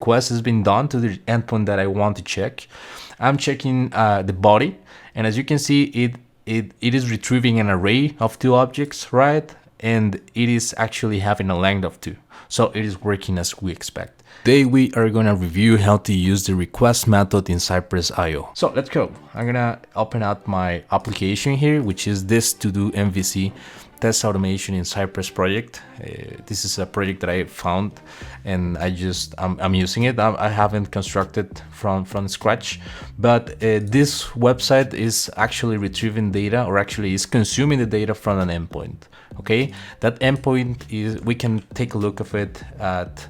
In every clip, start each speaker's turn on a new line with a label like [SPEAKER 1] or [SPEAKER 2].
[SPEAKER 1] request has been done to the endpoint that I want to check. I'm checking the body, and as you can see, it is retrieving an array of 2 objects, right? And it is actually having a length of 2. So it is working as we expect. Today we are gonna review how to use the request method in CYPRESS.io. So let's go. I'm gonna open up my application here, which is this TODO MVC test automation in CYPRESS project. This is a project that I found, and I'm using it. I haven't constructed from scratch, but this website is actually retrieving data, or actually is consuming the data from an endpoint. Okay, that endpoint is, we can take a look of it at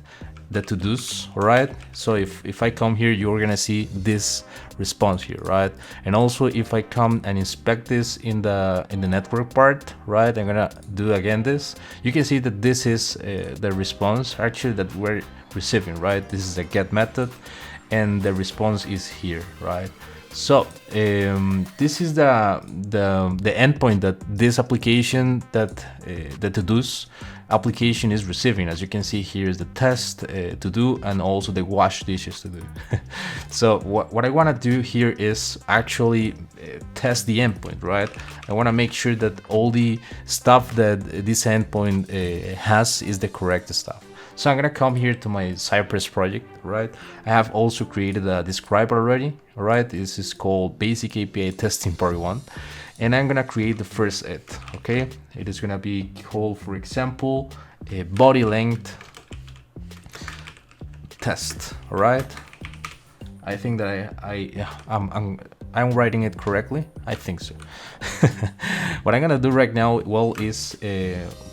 [SPEAKER 1] the to-dos, right? So if I come here, you're gonna see this response here, right? And also if I come and inspect this in the network part, right, I'm gonna do again this, you can see that this is the response actually that we're receiving, right? This is a get method, and the response is here, right? So this is the endpoint that this application, that the to-dos application is receiving. As you can see, here is the test to do, and also the wash dishes to do. So what I want to do here is actually test the endpoint, right? I want to make sure that all the stuff that this endpoint has is the correct stuff. So I'm gonna come here to my CYPRESS project, right? I have also created a describe already, all right? This is called Basic API Testing Part 1. And I'm gonna create the first it, okay? It is gonna be called, for example, a body length test, all right? I think that I'm writing it correctly. I think so. What I'm gonna do right now, well, is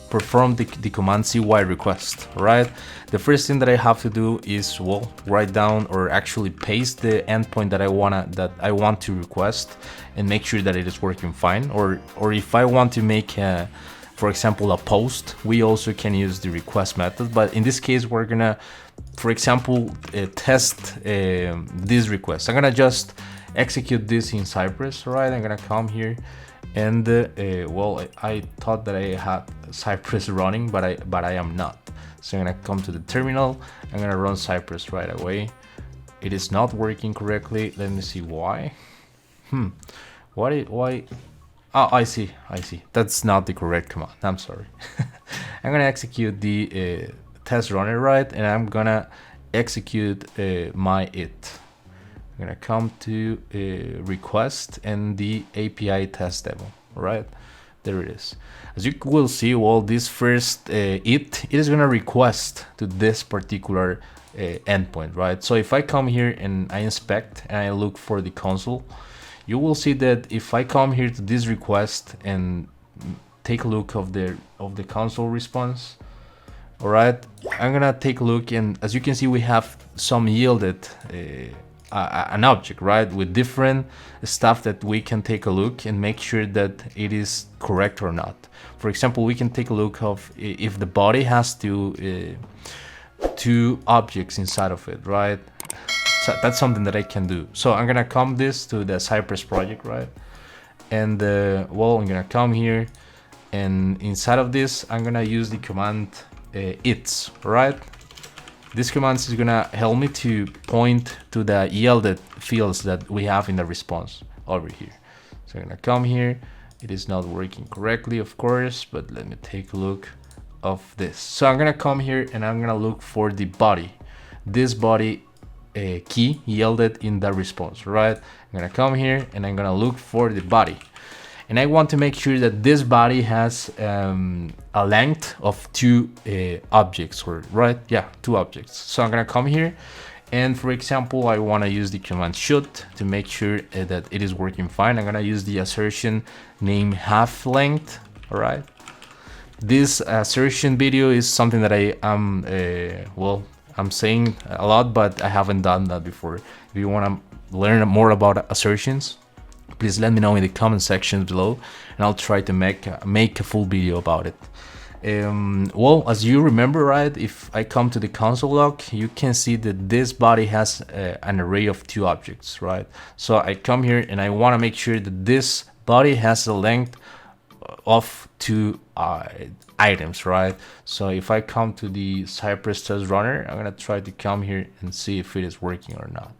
[SPEAKER 1] perform the command cy.request, right? The first thing that I have to do is, well, write down or actually paste the endpoint that I want to request, and make sure that it is working fine. Or if I want to make for example, a post, we also can use the request method. But in this case, we're gonna, for example, test this request. I'm gonna just execute this in CYPRESS, right? I'm gonna come here, and well, I thought that I had CYPRESS running, but I am not. So I'm gonna come to the terminal. I'm gonna run CYPRESS right away. It is not working correctly. Let me see why. Why? Oh, I see. That's not the correct command. I'm sorry. I'm gonna execute the test runner, right? And I'm gonna execute my it. I'm gonna come to request and the API test demo, right? There it is. As you will see, well, this first it is gonna request to this particular endpoint, right? So if I come here and I inspect and I look for the console, you will see that if I come here to this request and take a look of the console response, all right, I'm gonna take a look, and as you can see, we have some yielded an object, right, with different stuff that we can take a look and make sure that it is correct or not. For example, we can take a look of if the body has two objects inside of it, right? So that's something that I can do. So I'm gonna come this to the CYPRESS project, right? And well, I'm gonna come here, and inside of this, I'm gonna use the command its, right? This command is gonna help me to point to the yielded fields that we have in the response over here. So I'm gonna come here. It is not working correctly, of course, but let me take a look of this. So I'm gonna come here and I'm gonna look for the body. This body key yielded in the response, right? I'm gonna come here and I'm gonna look for the body, and I want to make sure that this body has a length of 2 objects, or right, yeah, 2 objects. So I'm gonna come here, and for example, I want to use the command should to make sure that it is working fine. I'm gonna use the assertion name half length, all right? This assertion video is something that I am well, I'm saying a lot, but I haven't done that before. If you want to learn more about assertions, please let me know in the comment section below, and I'll try to make a full video about it. Well, as you remember, right, if I come to the console log, you can see that this body has an array of 2 objects, right? So I come here and I want to make sure that this body has a length of 2 items, right? So if I come to the CYPRESS test runner, I'm gonna try to come here and see if it is working or not.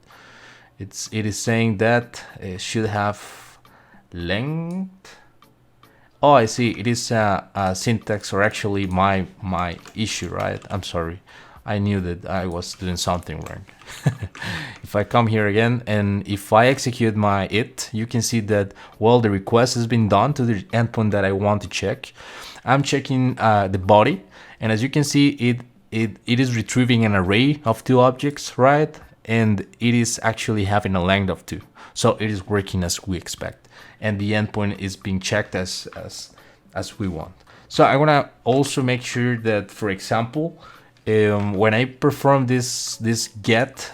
[SPEAKER 1] It is saying that it should have length. Oh, I see. It is a syntax, or actually my issue, right? I'm sorry. I knew that I was doing something wrong. If I come here again and if I execute my it, you can see that, well, the request has been done to the endpoint that I want to check. I'm checking the body, and as you can see, it is retrieving an array of 2 objects, right? And it is actually having a length of 2. So it is working as we expect. And the endpoint is being checked as we want. So I want to also make sure that, for example, when I perform this get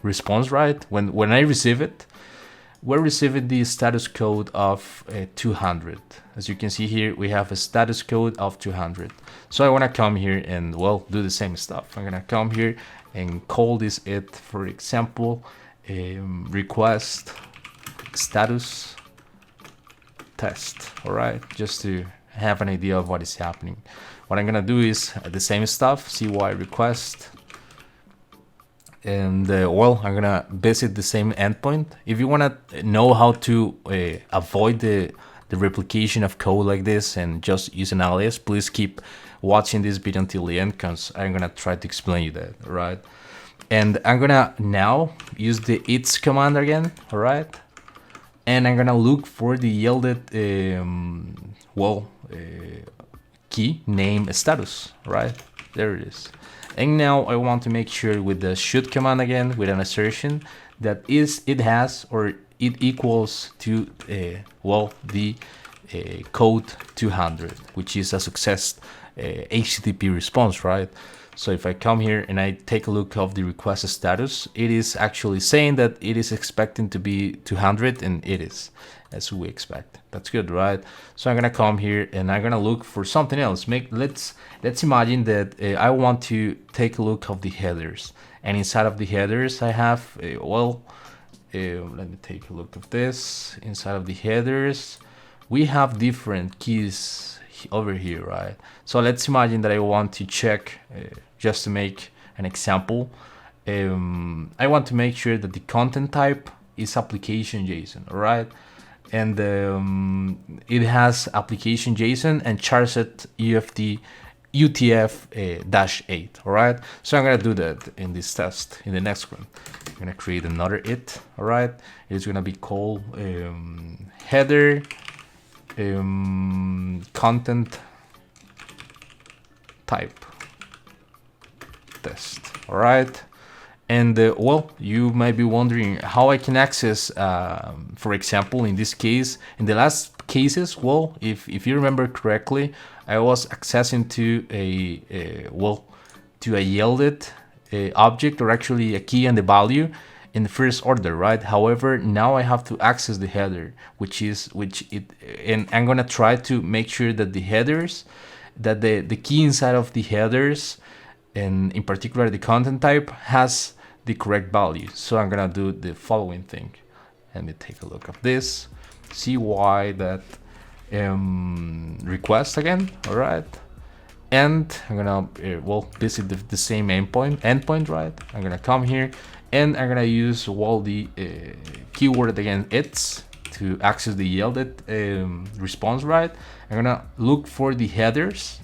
[SPEAKER 1] response, right? When I receive it, we're receiving the status code of 200. As you can see here, we have a status code of 200. So I want to come here and, well, do the same stuff. I'm gonna come here and call this it, for example, request status test. All right, just to have an idea of what is happening. What I'm gonna do is the same stuff, cy.request, and well, I'm gonna visit the same endpoint. If you wanna know how to avoid the replication of code like this and just use an alias, please keep watching this video until the end, because I'm gonna try to explain you that, all right? And I'm gonna now use the its command again, all right? And I'm gonna look for the yielded key name status, right? There it is. And now I want to make sure with the should command again, with an assertion, that it has or it equals to the code 200, which is a success HTTP response, right? So if I come here and I take a look of the request status, it is actually saying that it is expecting to be 200, and it is, as we expect. That's good, right? So I'm gonna come here and I'm gonna look for something else. Let's imagine that I want to take a look of the headers, and inside of the headers I have let me take a look of this. Inside of the headers we have different keys over here, right? So let's imagine that I want to check, just to make an example, I want to make sure that the content type is application JSON, all right? And it has application JSON and charset UTF-8, all right? So I'm gonna do that in this test, in the next one. I'm gonna create another it, all right? It's gonna be called header content type test, all right? And well, you might be wondering how I can access, for example, in this case, in the last cases, well, if you remember correctly, I was accessing to a yielded object, or actually a key and the value in the first order, right? However, now I have to access the header, and I'm gonna try to make sure that the headers, that the key inside of the headers, and in particular the content type, has the correct value. So I'm gonna do the following thing. Let me take a look at this, cy that request again, all right? And I'm gonna visit the same endpoint, right? I'm gonna come here and I'm gonna use the keyword again, it's, to access the yielded response, right? I'm gonna look for the headers,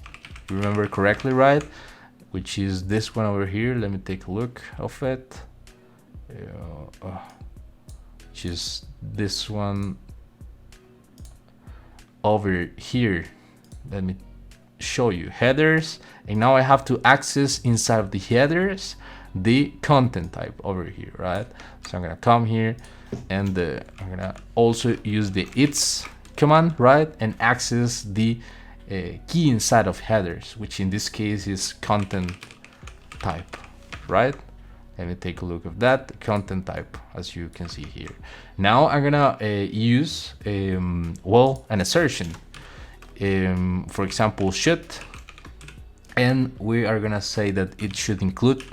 [SPEAKER 1] remember correctly, right? Which is this one over here. Let me take a look of it. Which is this one over here. Let me show you headers, and now I have to access inside of the headers the content type over here, right? So I'm gonna come here and I'm gonna also use the its command, right, and access the key inside of headers, which in this case is content type, right? Let me take a look of that content type, as you can see here. Now I'm gonna use an assertion, for example should, and we are gonna say that it should include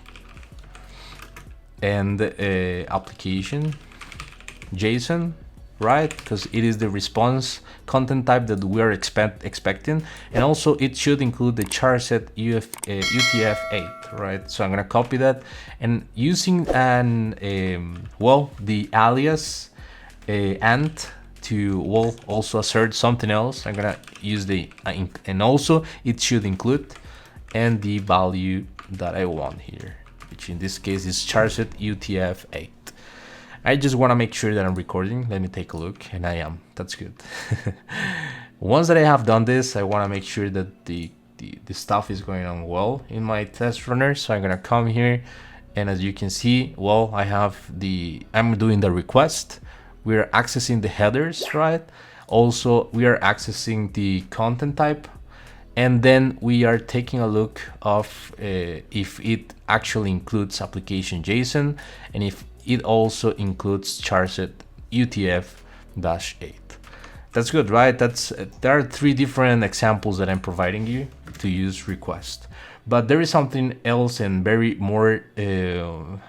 [SPEAKER 1] and application JSON right? Because it is the response content type that we are expecting, and also it should include the charset UTF-8, right? So I'm gonna copy that, and using an well, the alias and to also assert something else, I'm gonna use the and also it should include and the value that I want here, which in this case is charset UTF-8. I just want to make sure that I'm recording. Let me take a look, and I am. That's good. Once that I have done this, I want to make sure that the stuff is going on well in my test runner. So I'm gonna come here, and as you can see, well, I'm doing the request. We're accessing the headers, right? Also, we are accessing the content type, and then we are taking a look of if it actually includes application JSON, and if it also includes charset UTF-8. That's good, right? There are 3 different examples that I'm providing you to use request. But there is something else and very more and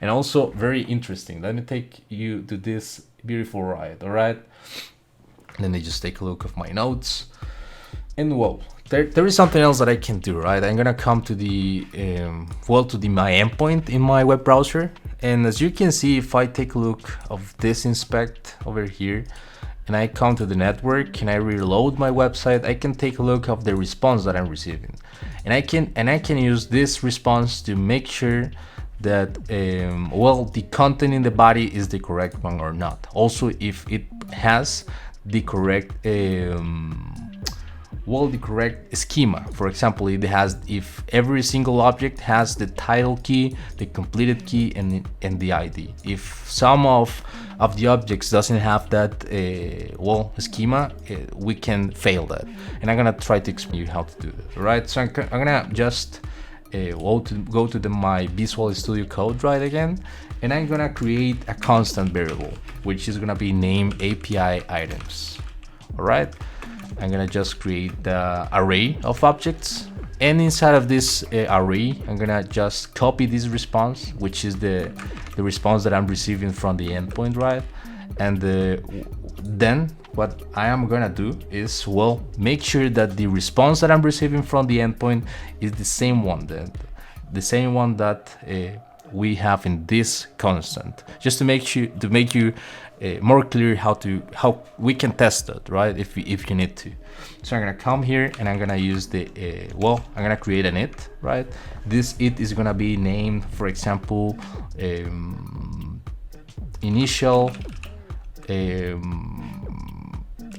[SPEAKER 1] also very interesting. Let me take you to this beautiful ride. All right, let me just take a look of my notes. And well, there is something else that I can do, right? I'm gonna come to the my endpoint in my web browser, and as you can see, if I take a look of this inspect over here, and I come to the network and I reload my website, I can take a look of the response that I'm receiving, and I can use this response to make sure that the content in the body is the correct one or not. Also, if it has the correct the correct schema. For example, if every single object has the title key, the completed key, and the ID. If some of the objects doesn't have that schema, we can fail that. And I'm gonna try to explain you how to do that. Right? So I'm gonna just go to my Visual Studio Code right again, and I'm gonna create a constant variable, which is gonna be named API items. All right. I'm gonna just create the array of objects, and inside of this array, I'm gonna just copy this response, which is the response that I'm receiving from the endpoint, right? And then what I am gonna do is, make sure that the response that I'm receiving from the endpoint is the same one that we have in this constant, just to make you more clear how we can test it, right? If you need to. So I'm gonna come here and I'm gonna use the I'm gonna create an it, right? This it is gonna be named, for example, initial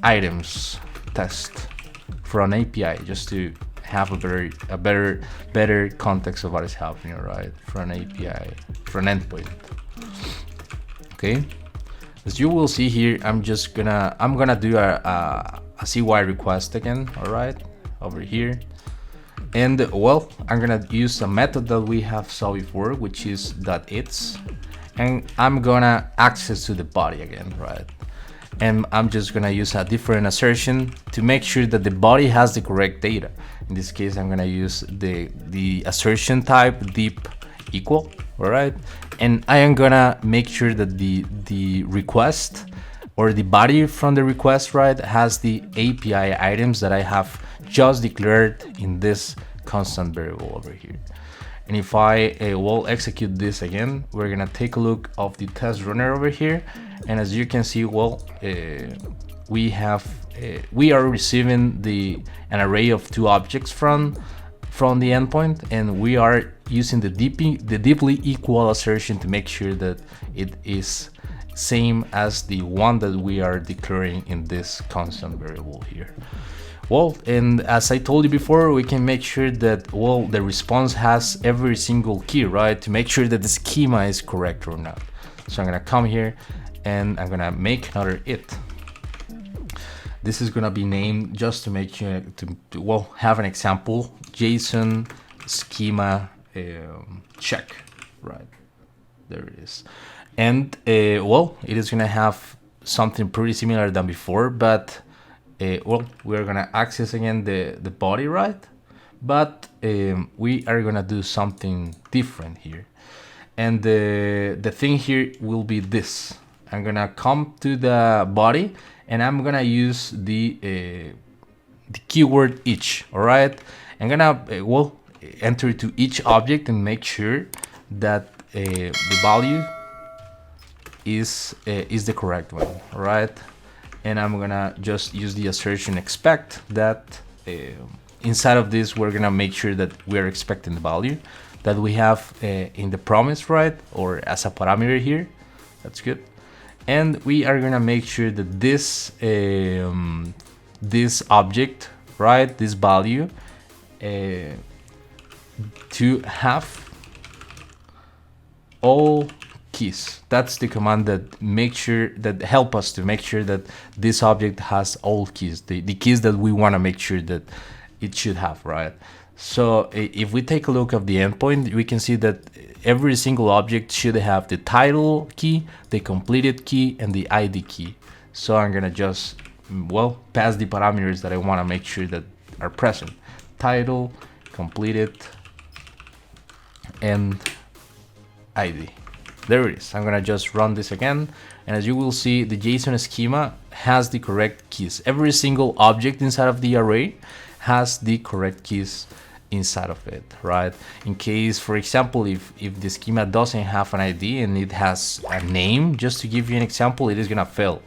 [SPEAKER 1] items test for an API, just to have a better context of what is happening, right? For an API, for an endpoint. Okay. As you will see here, I'm gonna do a CY request again, all right, over here. And I'm gonna use a method that we have saw before, which is .its, and I'm gonna access to the body again, right? And I'm just gonna use a different assertion to make sure that the body has the correct data. In this case, I'm gonna use the assertion type deep equal, all right? And I am gonna make sure that the request or the body from the request, right, has the API items that I have just declared in this constant variable over here. And if I execute this again, we're gonna take a look of the test runner over here, and as you can see, we are receiving an array of 2 objects from the endpoint, and we are using the deeply equal assertion to make sure that it is same as the one that we are declaring in this constant variable here. And as I told you before, we can make sure that the response has every single key, right, to make sure that the schema is correct or not. So I'm gonna come here and I'm gonna make another it. This is gonna be named, just to make sure to have an example, JSON schema check, right? There it is. And it is gonna have something pretty similar than before, but we're gonna access again the body, right? But we are gonna do something different here, and the thing here will be this. I'm gonna come to the body, and I'm gonna use the keyword each. All right, I'm gonna enter to each object and make sure that the value is the correct one. All right, and I'm gonna just use the assertion expect that inside of this we're gonna make sure that we're expecting the value that we have in the promise, right, or as a parameter here. That's good. And we are gonna make sure that this this object, right, this value to have all keys. That's the command that help us to make sure that this object has all keys, the keys that we want to make sure that it should have, right? So if we take a look at the endpoint, we can see that every single object should have the title key, the completed key, and the ID key. So I'm gonna just pass the parameters that I want to make sure that are present: title, completed, and ID. There it is. I'm gonna just run this again, and as you will see, the JSON schema has the correct keys. Every single object inside of the array has the correct keys inside of it, right? In case, for example, if the schema doesn't have an ID and it has a name, just to give you an example, it is gonna fail,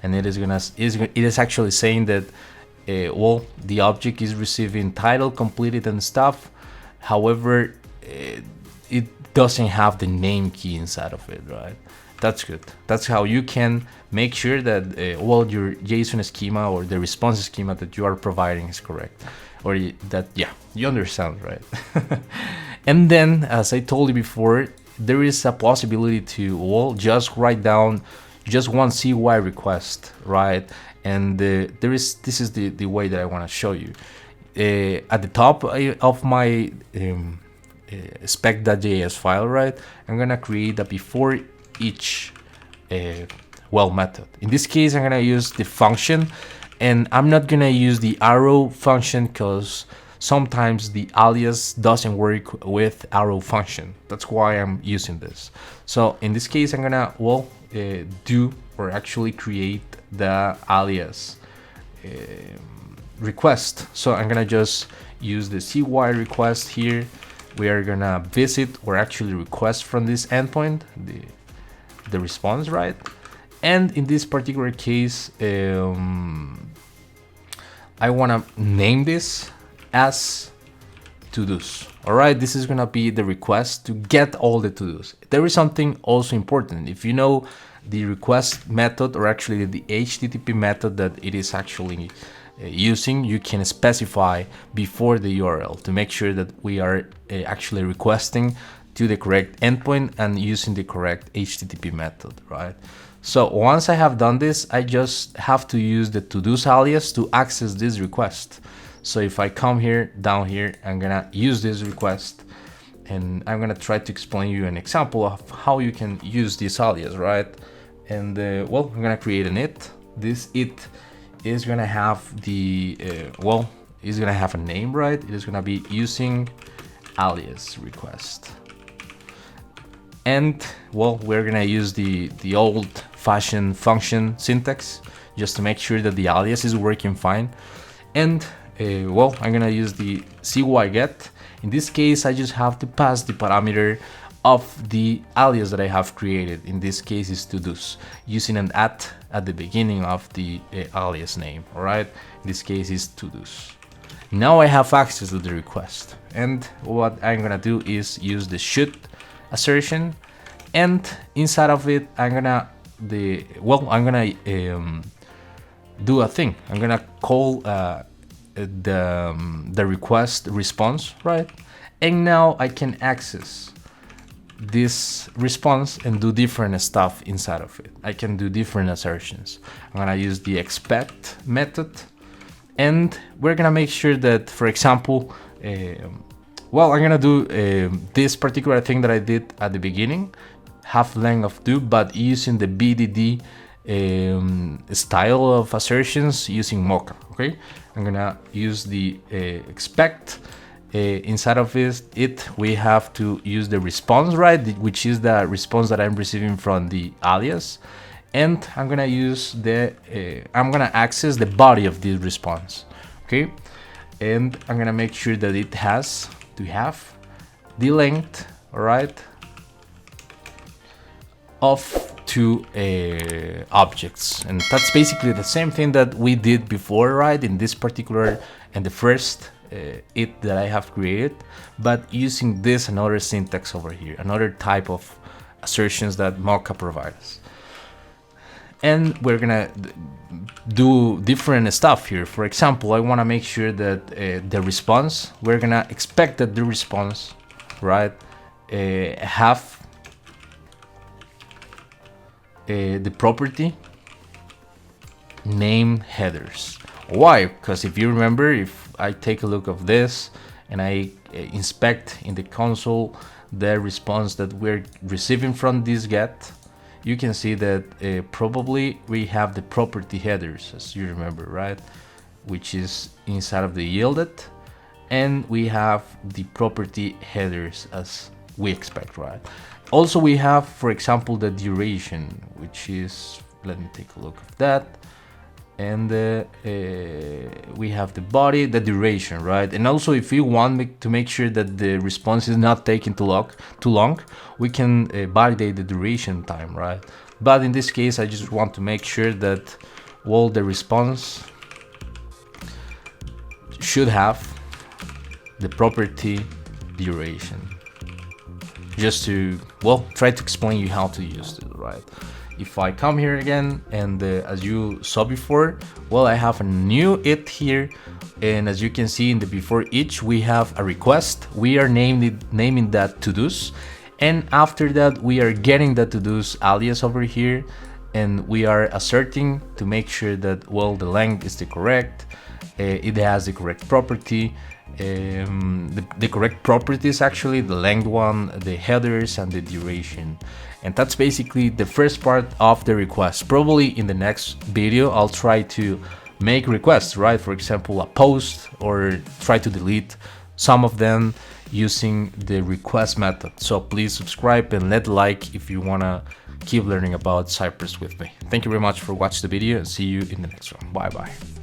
[SPEAKER 1] and it is actually saying that the object is receiving title, completed, and stuff. However, it doesn't have the name key inside of it, right? That's good. That's how you can make sure that your JSON schema or the response schema that you are providing is correct, or you understand, right? And then, as I told you before, there is a possibility to just write down just one CY request, right? And this is the way that I want to show you. At the top of my spec.js file, right, I'm gonna create a before each method. In this case, I'm gonna use the function, and I'm not gonna use the arrow function because sometimes the alias doesn't work with arrow function. That's why I'm using this. So in this case, I'm gonna actually create the alias request. So I'm gonna just use the CY request here. We are gonna visit or actually request from this endpoint the response, right? And in this particular case, I wanna name this as to-dos. All right, this is gonna be the request to get all the to-dos. There is something also important. If you know the request method, or actually the HTTP method that it is actually using, you can specify before the URL to make sure that we are actually requesting to the correct endpoint and using the correct HTTP method, right? So once I have done this, I just have to use the to-dos alias to access this request. So if I come here, down here, I'm gonna use this request, and I'm gonna try to explain you an example of how you can use this alias, right? And I'm gonna create an it. This it is gonna have is gonna have a name, right? It is gonna be using alias request, and we're gonna use the old-fashioned function syntax just to make sure that the alias is working fine. And I'm gonna use the cy get. In this case, I just have to pass the parameter of the alias that I have created. In this case, is to-dos, using an at the beginning of the alias name. All right, in this case is to-dos. Now I have access to the request, and what I'm gonna do is use the should assertion, and inside of it, I'm gonna do a thing. I'm gonna call the request response, right? And now I can access this response and do different stuff inside of it. I can do different assertions. I'm gonna use the expect method, and we're gonna make sure that, for example, I'm gonna do this particular thing that I did at the beginning, half length of do, but using the BDD style of assertions using Mocha. Okay, I'm gonna use the expect. Inside of it, we have to use the response, right, which is the response that I'm receiving from the alias. and I'm gonna use the I'm gonna access the body of this response, okay, and I'm gonna make sure that it has to have the length, all right, of two objects. And that's basically the same thing that we did before, right, in this particular and the first it that I have created, but using this another syntax over here, another type of assertions that Mocha provides us. And we're gonna do different stuff here. For example, I want to make sure that the response, we're gonna expect that the response, right, have the property name headers. Why? Because if you remember, if I take a look of this and I inspect in the console the response that we're receiving from this get, you can see that probably we have the property headers, as you remember, right, which is inside of the yielded, and we have the property headers as we expect, right? Also, we have, for example, the duration, which is, let me take a look at that, and we have the body, the duration, right? And also, if you want to make sure that the response is not taking too long, we can validate the duration time, right? But in this case, I just want to make sure that, well, the response should have the property duration, just to, well, try to explain you how to use it, right? If I come here again, and as you saw before, well, I have a new it here, and as you can see in the before each, we have a request. We are naming that to-dos, and after that we are getting the to-dos alias over here, and we are asserting to make sure that, well, the length is the correct, it has the correct property, the correct properties, actually, the length one, the headers, and the duration. And that's basically the first part of the request. Probably in the next video I'll try to make requests, right? For example, a post, or try to delete some of them using the request method. So please subscribe and let like if you wanna keep learning about Cypress with me. Thank you very much for watching the video, and see you in the next one. Bye bye.